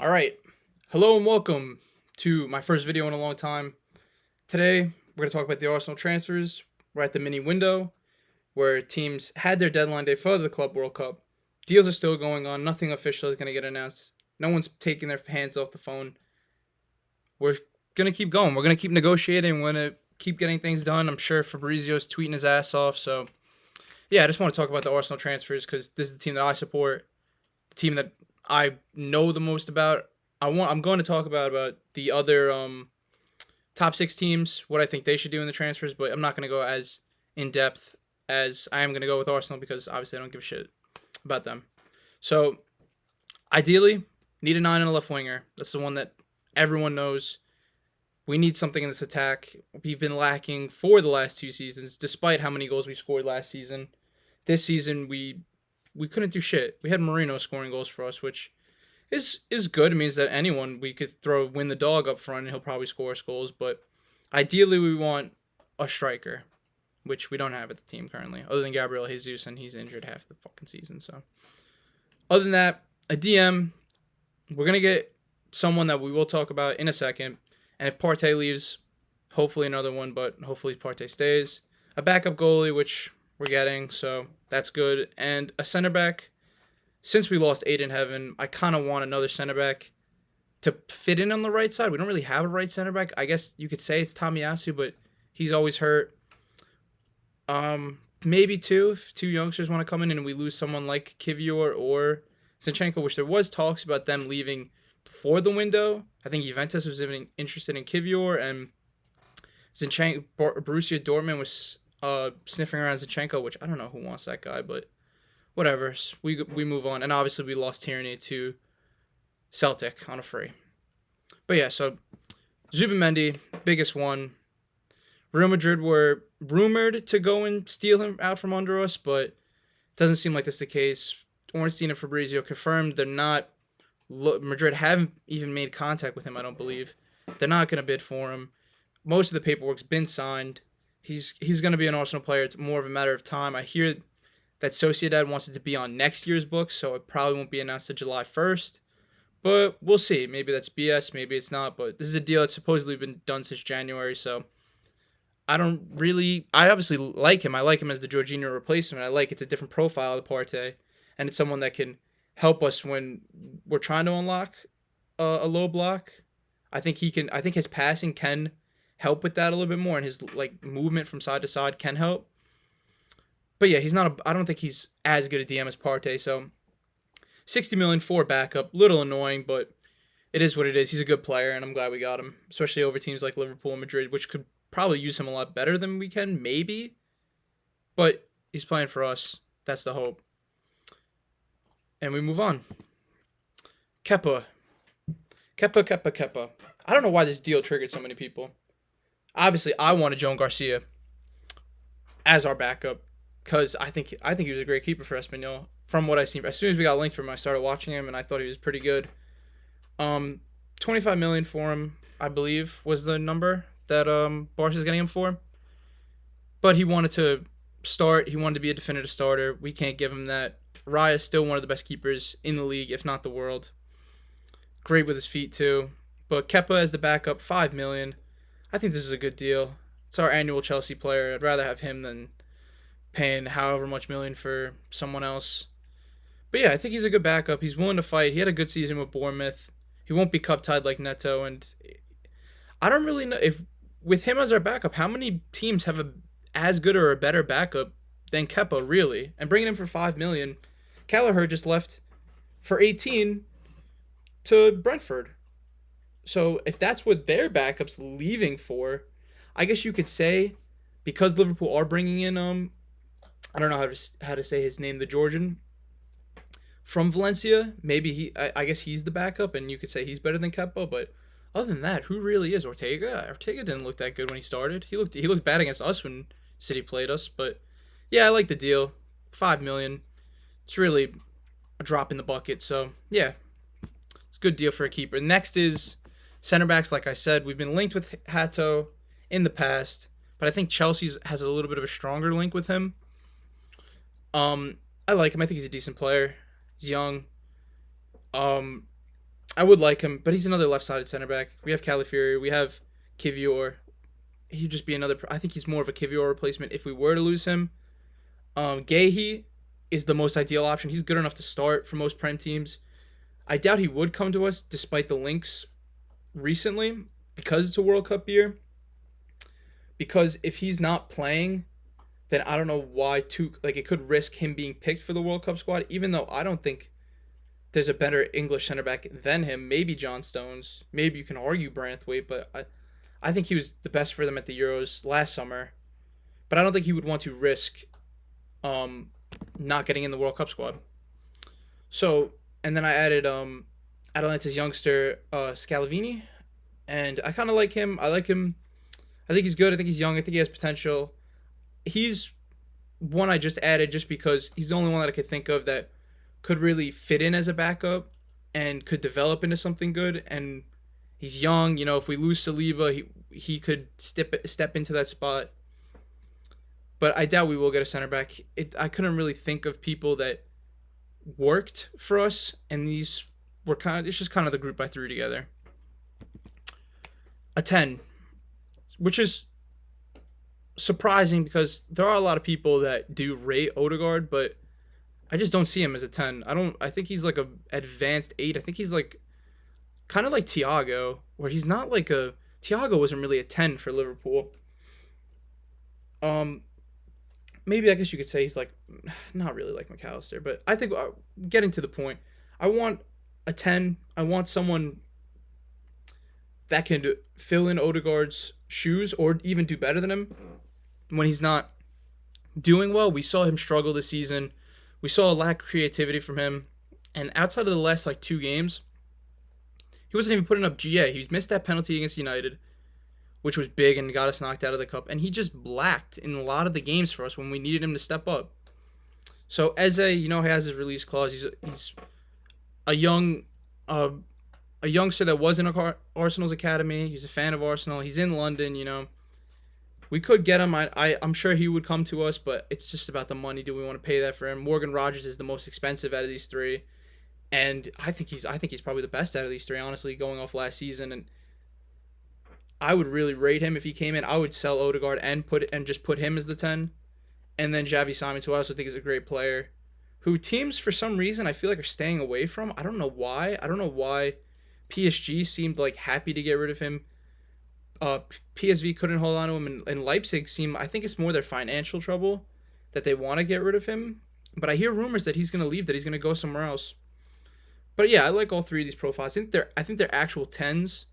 All right. Hello and welcome to my first video in a long time. Today, we're going to talk about the Arsenal transfers. We're at the mini window where teams had their deadline day for the Club World Cup. Deals are still going on. Nothing official is going to get announced. No one's taking their hands off the phone. We're going to keep going. We're going to keep negotiating. We're going to keep getting things done. I'm sure Fabrizio's tweeting his ass off. So, yeah, I just want to talk about the Arsenal transfers because this is the team that I support, the team that I know the most about. I'm going to talk about the other top six teams, what I think they should do in the transfers, but I'm not going to go as in depth as I am going to go with Arsenal because obviously I don't give a shit about them. So ideally, need a 9 and a left winger. That's the one that everyone knows. We need something in this attack. We've been lacking for the last two seasons, despite how many goals we scored last season. This season we couldn't do shit. We had Marino scoring goals for us, which is good. It means that anyone we could win the dog up front and he'll probably score us goals. But ideally, we want a striker, which we don't have at the team currently, other than Gabriel Jesus, and he's injured half the fucking season. So, other than that, a DM. We're gonna get someone that we will talk about in a second. And if Partey leaves, hopefully another one, but hopefully Partey stays. A backup goalie, which we're getting, so that's good. And a center back. Since we lost Aiden Heaven, I kind of want another center back to fit in on the right side. We don't really have a right center back. I guess you could say it's Tomiyasu, but he's always hurt. Maybe two, if two youngsters want to come in and we lose someone like Kivior or Zinchenko, which there was talks about them leaving before the window. I think Juventus was even interested in Kivior, and Zinchenko, Borussia Dortmund was sniffing around Zinchenko, which I don't know who wants that guy, but whatever. We move on, and obviously we lost Tierney to Celtic on a free. But yeah, so Zubimendi, biggest one. Real Madrid were rumored to go and steal him out from under us, but it doesn't seem like that's the case. Ornstein and Fabrizio confirmed they're not. Madrid haven't even made contact with him, I don't believe. They're not going to bid for him. Most of the paperwork's been signed. He's going to be an Arsenal player. It's more of a matter of time. I hear that Sociedad wants it to be on next year's books, so it probably won't be announced until July 1st. But we'll see. Maybe that's BS, maybe it's not. But this is a deal that's supposedly been done since January, so I obviously like him. I like him as the Jorginho replacement. I like it's a different profile of the Partey, and it's someone that can help us when we're trying to unlock a low block. I think he can. I think his passing can help with that a little bit more, and his movement from side to side can help. But yeah, I don't think he's as good a DM as Partey. So 60 million for backup, little annoying, but it is what it is. He's a good player, and I'm glad we got him, especially over teams like Liverpool and Madrid, which could probably use him a lot better than we can, maybe. But he's playing for us. That's the hope. And we move on. Kepa. I don't know why this deal triggered so many people. Obviously, I wanted Joan Garcia as our backup because I think he was a great keeper for Espanyol. From what I seen, as soon as we got linked from him, I started watching him and I thought he was pretty good. 25 million for him, I believe, was the number that Barca's getting him for. But he wanted to start. He wanted to be a definitive starter. We can't give him that. Raya is still one of the best keepers in the league, if not the world. Great with his feet too. But Kepa as the backup, 5 million. I think this is a good deal. It's our annual Chelsea player. I'd rather have him than paying however much million for someone else. But yeah, I think he's a good backup. He's willing to fight. He had a good season with Bournemouth. He won't be cup tied like Neto. And I don't really know if with him as our backup, how many teams have as good or a better backup than Kepa really? And bringing him for 5 million, Kelleher just left for 18 to Brentford. So if that's what their backup's leaving for, I guess you could say because Liverpool are bringing in I don't know how to say his name, the Georgian from Valencia. Maybe I guess he's the backup, and you could say he's better than Kepa. But other than that, who really is Ortega? Ortega didn't look that good when he started. He looked bad against us when City played us. But yeah, I like the deal. 5 million. It's really a drop in the bucket. So yeah, it's a good deal for a keeper. Next is center backs. Like I said, we've been linked with Hato in the past, but I think Chelsea has a little bit of a stronger link with him. I like him. I think he's a decent player. He's young. I I would like him, but he's another left-sided center back. We have Calafiori, we have Kivior. He'd just be another. I think he's more of a Kivior replacement if we were to lose him. Gahey is the most ideal option. He's good enough to start for most Prem teams. I doubt he would come to us despite the links recently because it's a World Cup year. Because if he's not playing, then I don't know why it could risk him being picked for the World Cup squad, even though I don't think there's a better English center back than him. Maybe John Stones. Maybe you can argue Branthwaite, but I think he was the best for them at the Euros last summer. But I don't think he would want to risk not getting in the World Cup squad. So, and then I added Atalanta's youngster Scalvini, and I kind of like him. I like him. I think he's good. I think he's young. I think he has potential. He's one I just added just because he's the only one that I could think of that could really fit in as a backup and could develop into something good. And he's young. You know, if we lose Saliba, he could step into that spot. But I doubt we will get a center back. I couldn't really think of people that worked for us, and these were it's just kind of the group I threw together. A 10, which is surprising because there are a lot of people that do rate Odegaard, but I just don't see him as a 10. I think he's like a advanced 8. I think he's like kind of like Thiago, where he's not like a Thiago wasn't really a 10 for Liverpool. Maybe I guess you could say he's like not really like McAllister, but I think getting to the point, I want a 10. I want someone that can fill in Odegaard's shoes or even do better than him when he's not doing well. We saw him struggle this season. We saw a lack of creativity from him, and outside of the last like 2 games, he wasn't even putting up GA. He missed that penalty against United, which was big and got us knocked out of the cup. And he just blacked in a lot of the games for us when we needed him to step up. So Eze, he has his release clause. He's a youngster that was in Arsenal's academy. He's a fan of Arsenal. He's in London. We could get him. I'm sure he would come to us, but it's just about the money. Do we want to pay that for him? Morgan Rogers is the most expensive out of these 3, and I think he's probably the best out of these 3. Honestly, going off last season, and I would really rate him if he came in. I would sell Odegaard and just put him as the 10. And then Xavi Simons, who I also think is a great player, who teams for some reason I feel like are staying away from. I don't know why. I don't know why PSG seemed like happy to get rid of him. PSV couldn't hold on to him, and Leipzig I think it's more their financial trouble that they want to get rid of him. But I hear rumors that he's going to leave, that he's going to go somewhere else. But yeah, I like all 3 of these profiles. I think they're actual 10s,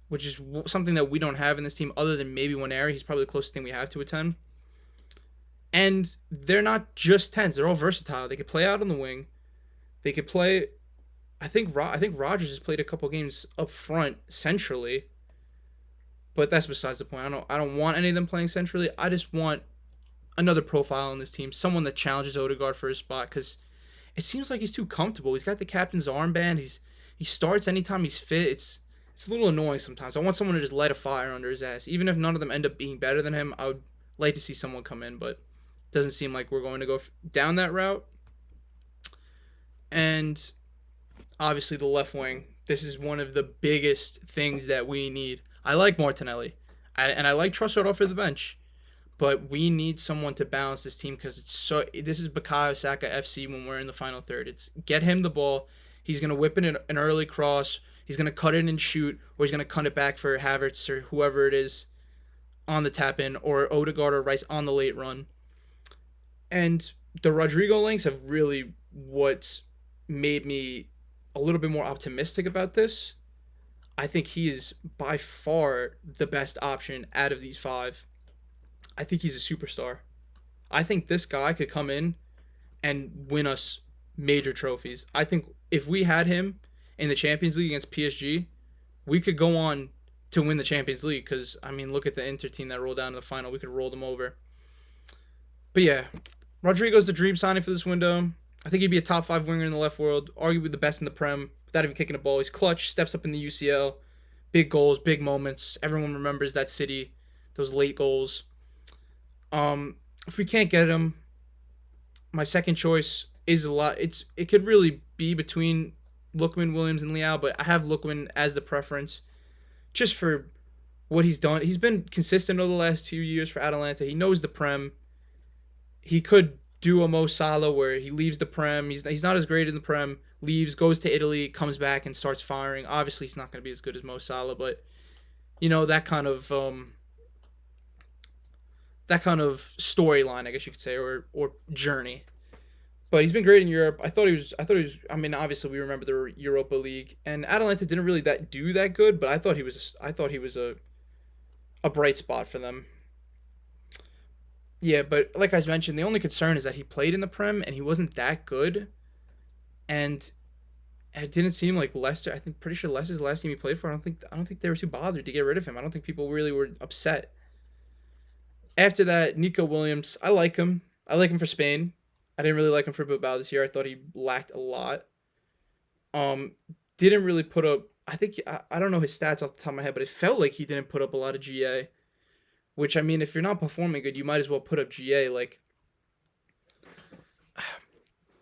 which is something that we don't have in this team other than maybe Waneri. He's probably the closest thing we have to a 10. And they're not just 10s. They're all versatile. They could play out on the wing. They could play... I think Rogers has played a couple games up front centrally. But that's besides the point. I don't want any of them playing centrally. I just want another profile on this team. Someone that challenges Odegaard for his spot. Because it seems like he's too comfortable. He's got the captain's armband. He starts anytime he's fit. It's a little annoying sometimes. I want someone to just light a fire under his ass. Even if none of them end up being better than him, I would like to see someone come in, but it doesn't seem like we're going to go down that route. And obviously the left wing, this is one of the biggest things that we need. I like Martinelli, and I like Trossard off of the bench, but we need someone to balance this team because this is Bukayo Saka FC when we're in the final third. It's get him the ball. He's going to whip in an early cross. He's going to cut it and shoot, or he's going to cut it back for Havertz or whoever it is on the tap in, or Odegaard or Rice on the late run. And the Rodrigo links have really what's made me a little bit more optimistic about this. I think he is by far the best option out of these 5. I think he's a superstar. I think this guy could come in and win us major trophies. I think if we had him in the Champions League against PSG, we could go on to win the Champions League because, look at the Inter team that rolled down to the final. We could roll them over. But yeah, Rodrigo's the dream signing for this window. I think he'd be a top 5 winger in the left world, arguably the best in the Prem, without even kicking a ball. He's clutch, steps up in the UCL, big goals, big moments. Everyone remembers that City, those late goals. If we can't get him, my second choice is it could really be between Lookman, Williams, and Leao, but I have Lookman as the preference just for what he's done. He's been consistent over the last 2 years for Atalanta. He knows the Prem. He could do a Mo Salah where he leaves the Prem. He's not as great in the Prem. Leaves, goes to Italy, comes back and starts firing. Obviously, he's not going to be as good as Mo Salah, but that kind of storyline, I guess you could say, or journey. But he's been great in Europe. I thought he was. I mean, obviously we remember the Europa League, and Atalanta didn't really do that good. But I thought he was a bright spot for them. Yeah, but like I mentioned, the only concern is that he played in the Prem and he wasn't that good, and it didn't seem like Leicester. I think pretty sure Leicester's the last team he played for. I don't think they were too bothered to get rid of him. I don't think people really were upset. After that, Nico Williams, I like him. I like him for Spain. I didn't really like him for Bilbao this year. I thought he lacked a lot. Um, didn't really put up. I don't know his stats off the top of my head, but it felt like he didn't put up a lot of GA. Which I mean, if you're not performing good, you might as well put up GA. Like,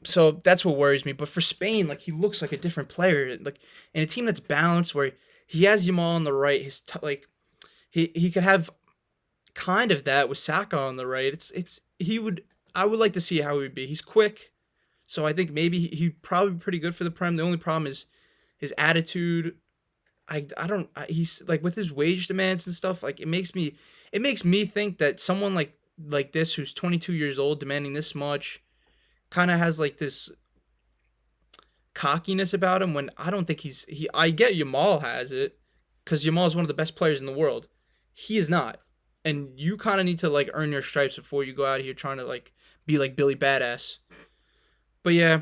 so that's what worries me. But for Spain, like he looks like a different player. Like in a team that's balanced, where he has Yamal on the right, like he could have kind of that with Saka on the right. It's he would I would like to see how he would be. He's quick, so I think maybe he'd probably be pretty good for the Prem. The only problem is his attitude. I don't he's like with his wage demands and stuff. Like it makes me think that someone like this who's 22 years old demanding this much kind of has like this cockiness about him when I don't think he I get Yamal has it because Yamal is one of the best players in the world. He is not, and you kind of need to like earn your stripes before you go out here trying to like be like Billy Badass. But yeah,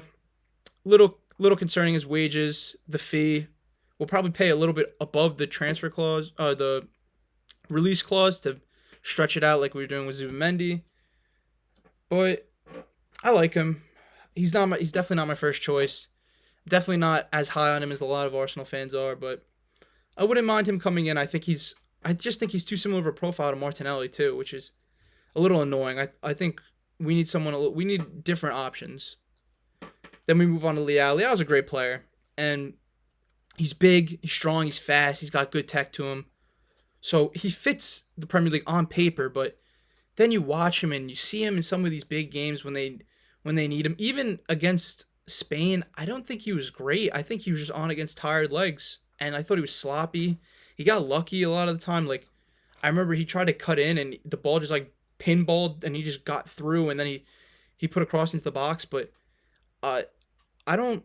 little concerning is wages, the fee. We'll probably pay a little bit above the transfer clause, the release clause to stretch it out like we were doing with Zubimendi. But I like him. He's definitely not my first choice. Definitely not as high on him as a lot of Arsenal fans are, but I wouldn't mind him coming in. I just think he's too similar of a profile to Martinelli too, which is a little annoying. I think we need different options. Then we move on to Leao. Leao's a great player, and he's big, he's strong, he's fast, he's got good tech to him. So he fits the Premier League on paper, but then you watch him and you see him in some of these big games when they need him. Even against Spain, I don't think he was great. I think he was just on against tired legs, and I thought he was sloppy. He got lucky a lot of the time. Like I remember he tried to cut in and the ball just like pinballed and he just got through and then he put a cross into the box. But uh, I don't.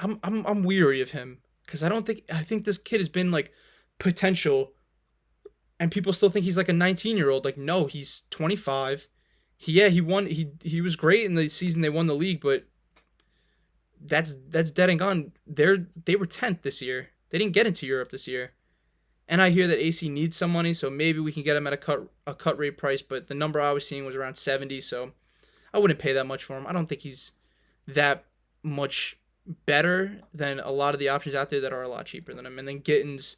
I'm weary of him because I think this kid has been like potential, and people still think he's like a 19-year-old. Like no, he's 25. He won. He was great in the season they won the league, but that's dead and gone. They were 10th this year. They didn't get into Europe this year. And I hear that AC needs some money, so maybe we can get him at a cut rate price. But the number I was seeing was around 70, so I wouldn't pay that much for him. I don't think he's that much better than a lot of the options out there that are a lot cheaper than him. And then Gittins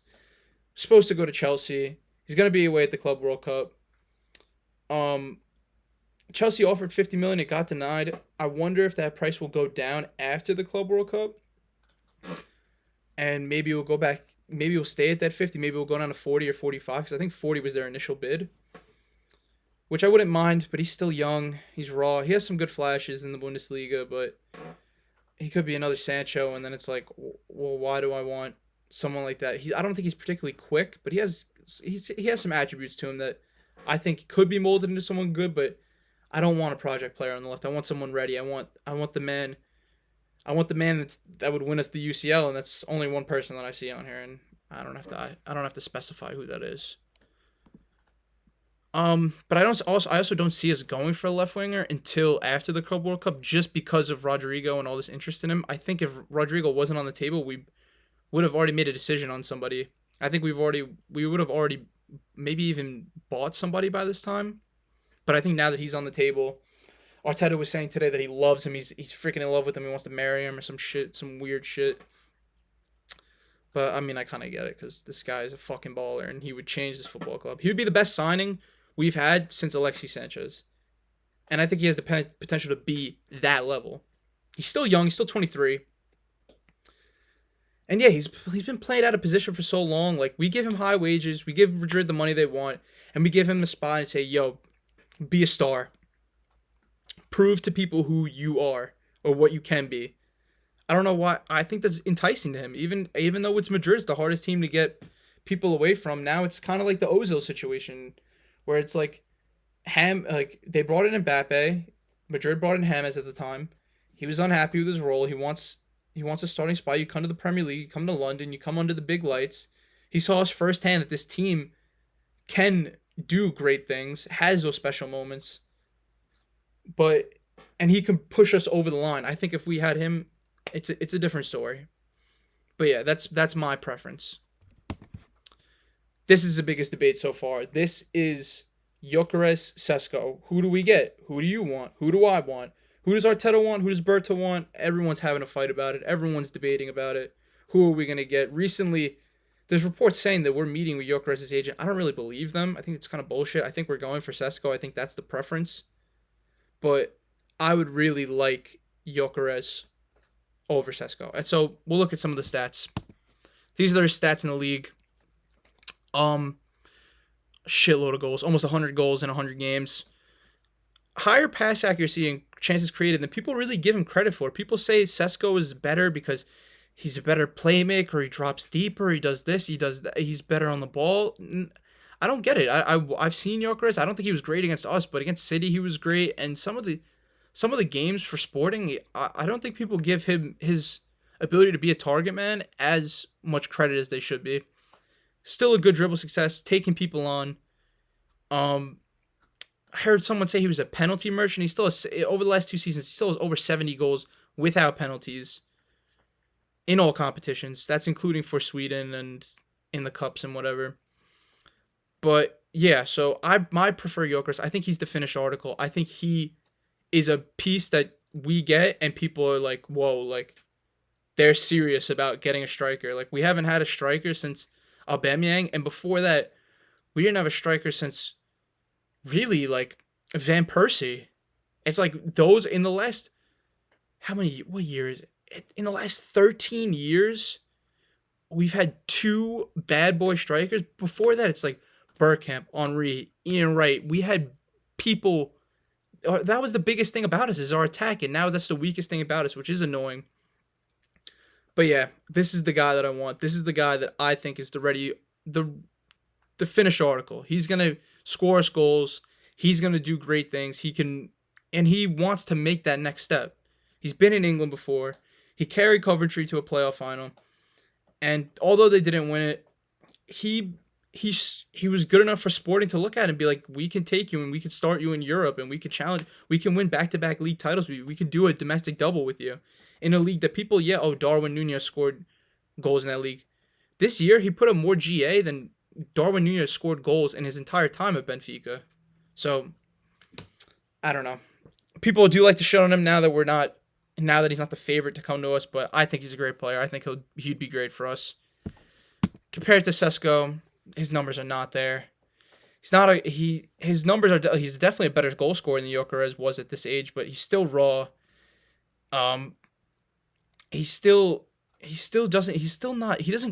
supposed to go to Chelsea. He's gonna be away at the Club World Cup. Um, Chelsea offered 50 million. It got denied. I wonder if that price will go down after the Club World Cup, and maybe it will go back. Maybe we'll stay at that 50. Maybe we'll go down to 40 or 45 because I think 40 was their initial bid, which I wouldn't mind. But he's still young. He's raw. He has some good flashes in the Bundesliga, but he could be another Sancho. And then it's like, well, why do I want someone like that? I don't think he's particularly quick, but he has some attributes to him that I think could be molded into someone good. But I don't want a project player on the left. I want someone ready. I want the man. I want the man that would win us the UCL, and that's only one person that I see on here, and I don't have to specify who that is. But I also don't see us going for a left winger until after the Club World Cup, just because of Rodrigo and all this interest in him. I think if Rodrigo wasn't on the table, we would have already made a decision on somebody. I think we would have already maybe even bought somebody by this time. But I think now that he's on the table, Arteta was saying today that he loves him. He's freaking in love with him. He wants to marry him or some weird shit. But I mean, I kind of get it because this guy is a fucking baller and he would change this football club. He would be the best signing we've had since Alexis Sanchez, and I think he has the potential to be that level. He's still young. He's still 23. And yeah, he's been playing out of position for so long. Like we give him high wages, we give Madrid the money they want, and we give him the spot and say, "Yo, be a star. Prove to people who you are or what you can be." I don't know why. I think that's enticing to him. Even though it's Madrid's the hardest team to get people away from. Now it's kind of like the Ozil situation, where it's like like they brought in Mbappe. Madrid brought in James at the time. He was unhappy with his role. He wants a starting spot. You come to the Premier League, you come to London, you come under the big lights. He saw us firsthand that this team can do great things, has those special moments, but and he can push us over the line. I think if we had him, it's a different story. But yeah, that's my preference. This is the biggest debate so far. This is Gyokeres, Sesko. Who do we get? Who do you want? Who do I want? Who does Arteta want? Who does Berta want? Everyone's having a fight about it. Everyone's debating about it. Who are we going to get? Recently, there's reports saying that we're meeting with Gyokeres' agent. I don't really believe them. I think it's kind of bullshit. I think we're going for Sesko. I think that's the preference. But I would really like Gyokeres over Sesko. And so we'll look at some of the stats. These are their stats in the league. Um, Shitload of goals, almost 100 goals in 100 games. Higher pass accuracy and chances created than people really give him credit for. People say Sesko is better because he's a better playmaker, he drops deeper, he does this, he does that, he's better on the ball. I don't get it. I've seen Gyökeres. I don't think he was great against us, but against City he was great. And some of the games for Sporting, I don't think people give him his ability to be a target man as much credit as they should be. Still a good dribble success, taking people on. I heard someone say he was a penalty merchant. He still has, over the last 2 seasons, he still has over 70 goals without penalties in all competitions. That's including for Sweden and in the cups and whatever. But yeah, so I prefer Gyökeres. I think he's the finished article. I think he is a piece that we get and people are like, whoa, like they're serious about getting a striker. Like we haven't had a striker since Aubameyang, and before that, we didn't have a striker since really like Van Persie. It's like those in the last what year is it? In the last 13 years, we've had 2 bad boy strikers. Before that, it's like Bergkamp, Henry, Ian Wright. We had people. That was the biggest thing about us is our attack, and now that's the weakest thing about us, which is annoying. But yeah, this is the guy that I want. This is the guy that I think is the finished article. He's gonna score us goals. He's gonna do great things. And he wants to make that next step. He's been in England before. He carried Coventry to a playoff final, and although they didn't win it, he was good enough for Sporting to look at and be like, we can take you and we can start you in Europe and we can challenge. We can win back-to-back league titles. We can do a domestic double with you in a league that people, Darwin Nunez scored goals in that league. This year, he put up more GA than Darwin Nunez scored goals in his entire time at Benfica. So, I don't know. People do like to shit on him now that he's not the favorite to come to us, but I think he's a great player. I think he'd be great for us. Compared to Sesko, his numbers are not there. He's definitely a better goal scorer than Gyökeres was at this age, but he's still raw. He doesn't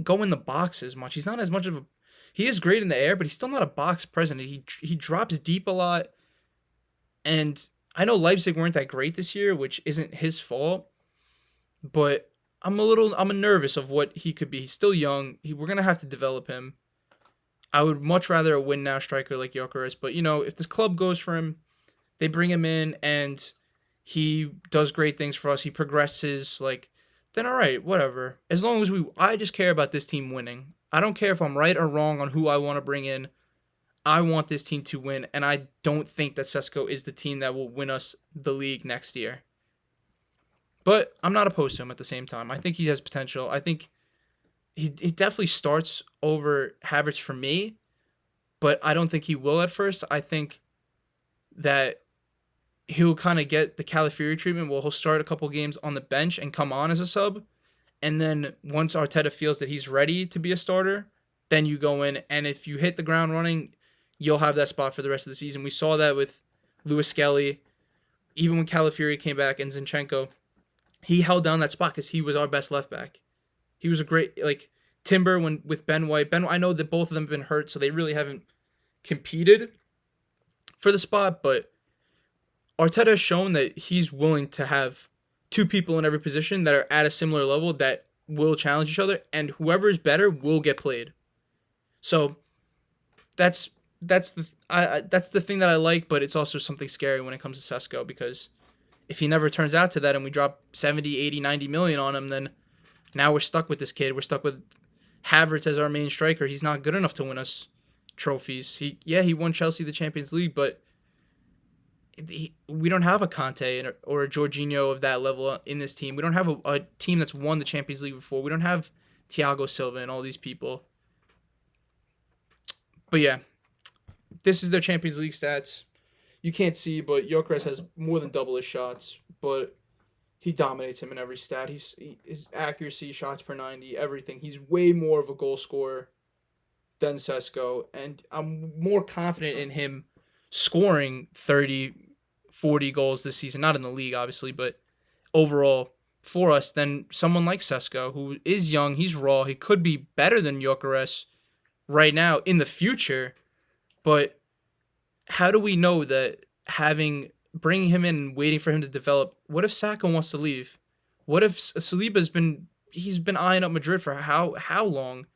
go in the box as much. He's not as much of a, he is great in the air, but he's still not a box presence. He drops deep a lot. And I know Leipzig weren't that great this year, which isn't his fault, but I'm nervous of what he could be. He's still young. We're going to have to develop him. I would much rather a win now striker like Gyökeres, but if this club goes for him, they bring him in and he does great things for us. He progresses, then all right, whatever. As long as I just care about this team winning. I don't care if I'm right or wrong on who I want to bring in. I want this team to win, and I don't think that Sesko is the team that will win us the league next year. But I'm not opposed to him at the same time. I think he has potential. I think he definitely starts over Havertz for me, but I don't think he will at first. I think that he'll kind of get the Calafiori treatment where he'll start a couple games on the bench and come on as a sub. And then once Arteta feels that he's ready to be a starter, then you go in. And if you hit the ground running, you'll have that spot for the rest of the season. We saw that with Lewis Skelly. Even when Calafiori came back and Zinchenko, he held down that spot because he was our best left back. He was a great like Timber when with Ben White. I know that both of them have been hurt, so they really haven't competed for the spot. But Arteta has shown that he's willing to have two people in every position that are at a similar level that will challenge each other, and whoever is better will get played. So that's the thing that I like, but it's also something scary when it comes to Sesko because if he never turns out to that and we drop 70, 80, 90 million on him, then now we're stuck with this kid. We're stuck with Havertz as our main striker. He's not good enough to win us trophies. He won Chelsea the Champions League, but we don't have a Conte or a Jorginho of that level in this team. We don't have a team that's won the Champions League before. We don't have Thiago Silva and all these people. But yeah, this is their Champions League stats. You can't see, but Gyokeres has more than double his shots, but he dominates him in every stat. His accuracy, shots per 90, everything. He's way more of a goal scorer than Sesko, and I'm more confident in him scoring 30, 40 goals this season, not in the league, obviously, but overall for us than someone like Sesko, who is young, he's raw, he could be better than Gyokeres right now in the future, but how do we know that bringing him in and waiting for him to develop? What if Saka wants to leave? What if Saliba's been eyeing up Madrid for how long?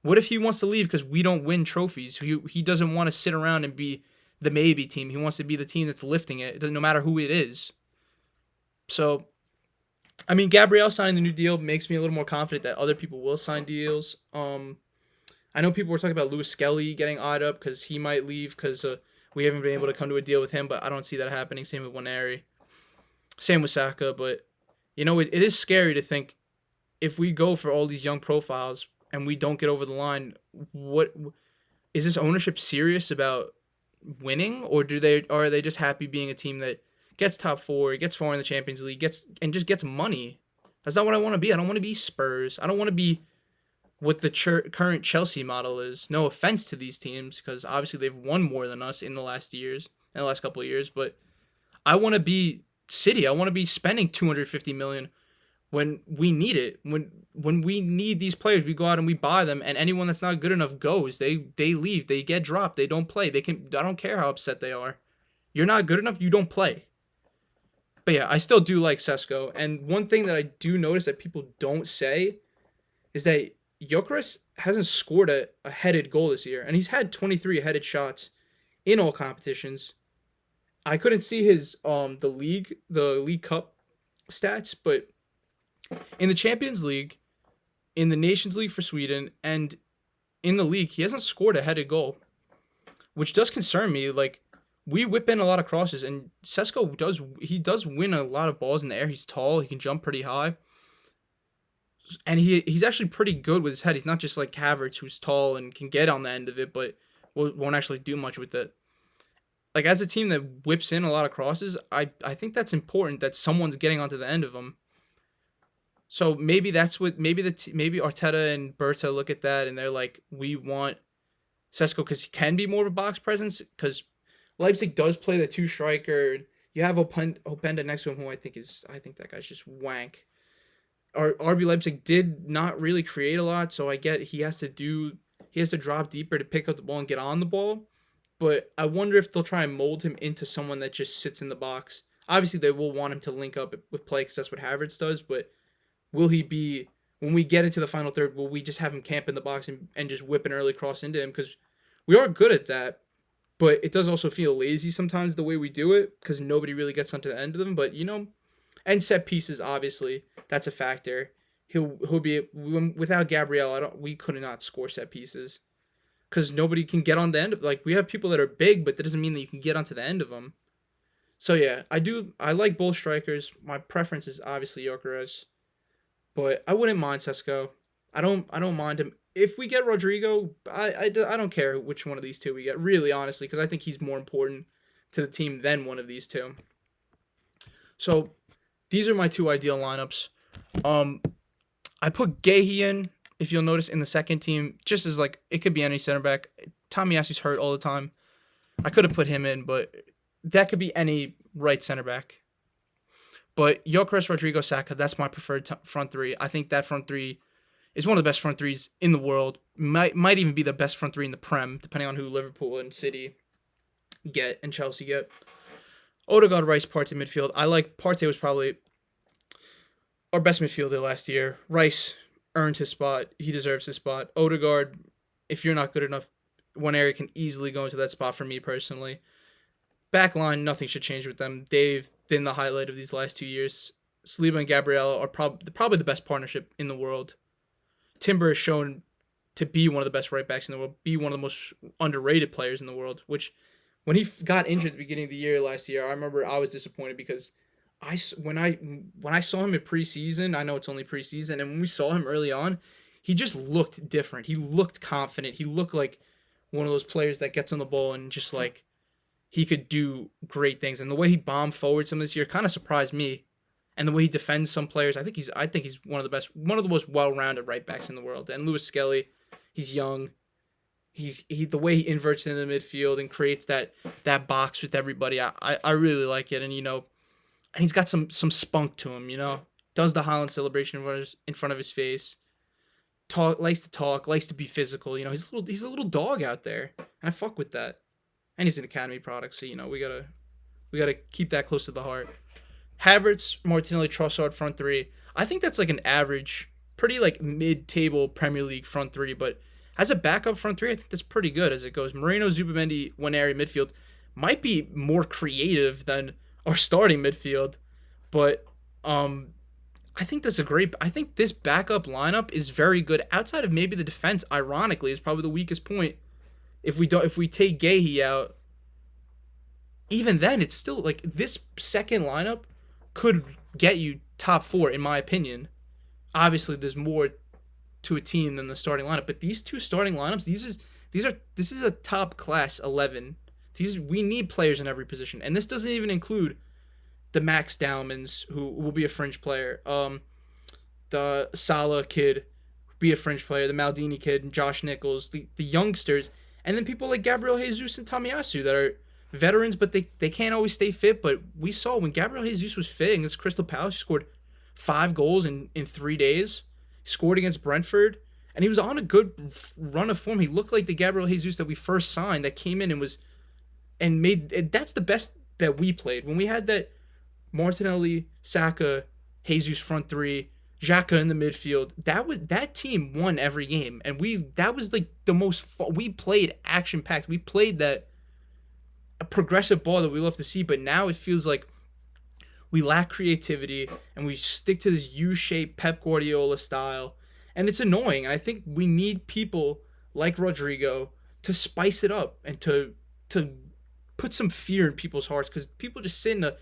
What if he wants to leave because we don't win trophies? He doesn't want to sit around and be the maybe team. He wants to be the team that's lifting it, no matter who it is. So, I mean, Gabriel signing the new deal makes me a little more confident that other people will sign deals. I know people were talking about Lewis Skelly getting eyed up because he might leave because we haven't been able to come to a deal with him, but I don't see that happening. Same with Waneri. Same with Saka, but, it is scary to think if we go for all these young profiles and we don't get over the line, what is this ownership serious about winning, or are they just happy being a team that gets top four, gets far in the Champions League, gets money? That's not what I want to be. I don't want to be Spurs. I don't want to be what the current Chelsea model is. No offense to these teams, because obviously they've won more than us in the last couple of years, but I want to be City. I want to be spending 250 million when we need it. When we need these players, we go out and we buy them, and anyone that's not good enough goes. They leave. They get dropped. They don't play. I don't care how upset they are. You're not good enough, you don't play. But yeah, I still do like Sesko. And one thing that I do notice that people don't say is that Gyokeres hasn't scored a headed goal this year, and he's had 23 headed shots in all competitions. I couldn't see his the League Cup stats, but in the Champions League, in the Nations League for Sweden, and in the league, he hasn't scored a headed goal, which does concern me. Like, we whip in a lot of crosses, and Sesko does win a lot of balls in the air. He's tall, he can jump pretty high, and he's actually pretty good with his head. He's not just like Havertz, who's tall and can get on the end of it, but won't actually do much with it. Like, as a team that whips in a lot of crosses, I think that's important that someone's getting onto the end of them. So maybe that's what maybe Arteta and Berta look at that and they're like, we want Sesko because he can be more of a box presence, because Leipzig does play the two striker. You have Openda next to him, who I think that guy's just wank. Our RB Leipzig did not really create a lot, so I get he has to drop deeper to pick up the ball and get on the ball. But I wonder if they'll try and mold him into someone that just sits in the box. Obviously, they will want him to link up with play because that's what Havertz does, but will he be, when we get into the final third, will we just have him camp in the box and just whip an early cross into him? Because we are good at that, but it does also feel lazy sometimes the way we do it because nobody really gets onto the end of them. But, and set pieces, obviously, that's a factor. He'll be, without Gabriel, we could not score set pieces because nobody can get on the end of, like, we have people that are big, but that doesn't mean that you can get onto the end of them. So yeah, I like both strikers. My preference is obviously Gyokeres, but I wouldn't mind Sesko. I don't mind him. If we get Rodrigo, I don't care which one of these two we get, really, honestly, because I think he's more important to the team than one of these two. So these are my two ideal lineups. I put Gehi in, if you'll notice, in the second team, just as, like, it could be any center back. Tomiyasu's hurt all the time. I could have put him in, but that could be any right center back. But Gyokeres, Rodrigo, Saka, that's my preferred front three. I think that front three is one of the best front threes in the world. Might even be the best front three in the Prem, depending on who Liverpool and City get and Chelsea get. Odegaard, Rice, Partey midfield. I like Partey was probably our best midfielder last year. Rice earned his spot. He deserves his spot. Odegaard, if you're not good enough, one area can easily go into that spot for me personally. Back line, nothing should change with them. They've been the highlight of these last 2 years. Saliba and Gabriel are probably the best partnership in the world. Timber is shown to be one of the best right backs in the world, be one of the most underrated players in the world, which when he got injured at the beginning of the year last year, I remember I was disappointed because when I saw him at preseason, I know it's only preseason, and when we saw him early on, he just looked different. He looked confident. He looked like one of those players that gets on the ball and just like he could do great things. And the way he bombed forward some this year kind of surprised me. And the way he defends some players, I think he's one of the best, one of the most well-rounded right backs in the world. And Lewis Skelly, he's young. The way he inverts into the midfield and creates that box with everybody. I really like it. And and he's got some spunk to him, Does the Holland celebration in front of his face. Likes to talk, likes to be physical. He's a little dog out there. And I fuck with that. And he's an academy product, so we gotta keep that close to the heart. Havertz, Martinelli, Trossard front three. I think that's like an average, pretty like mid-table Premier League front three, but as a backup front three, I think that's pretty good as it goes. Moreno, Zubimendi, one area midfield might be more creative than our starting midfield, but I think that's I think this backup lineup is very good. Outside of maybe the defense, ironically, is probably the weakest point. If we take Gahey out, even then it's still like this second lineup could get you top 4 in my opinion. Obviously, there's more to a team than the starting lineup, but these two starting lineups, this is a top class 11. We need players in every position, and this doesn't even include the Max Dowmans, who will be a fringe player. The Salah kid, be a fringe player. The Maldini kid, Josh Nichols, the youngsters, and then people like Gabriel Jesus and Tomiyasu that are veterans, but they can't always stay fit. But we saw when Gabriel Jesus was fit against Crystal Palace, he scored 5 goals in 3 days. He scored against Brentford, and he was on a good run of form. He looked like the Gabriel Jesus that we first signed, that came in and made. That's the best that we played when we had that Martinelli, Saka, Jesus front three, Xhaka in the midfield. That team won every game, and that was like the most. We played action packed. We played that a progressive ball that we love to see, but now it feels like we lack creativity and we stick to this U-shaped Pep Guardiola style, and it's annoying. And I think we need people like Rodrigo to spice it up and to put some fear in people's hearts, because people just sit in a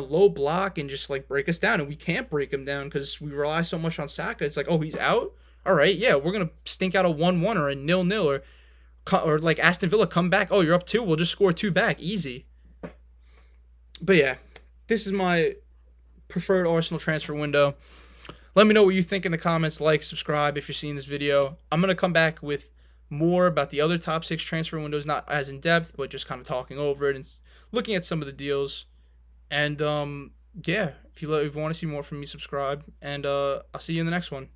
low block and just like break us down, and we can't break them down because we rely so much on Saka. It's like, oh, he's out, all right, yeah, we're gonna stink out a 1-1 or a 0-0 or like Aston Villa come back. Oh, you're up 2, we'll just score 2 back, easy. But yeah, this is my preferred Arsenal transfer window. Let me know what you think in the comments. Like, subscribe if you're seeing this video. I'm gonna come back with more about the other top 6 transfer windows, not as in depth, but just kind of talking over it and looking at some of the deals. And yeah, if you want to see more from me, subscribe, and I'll see you in the next one.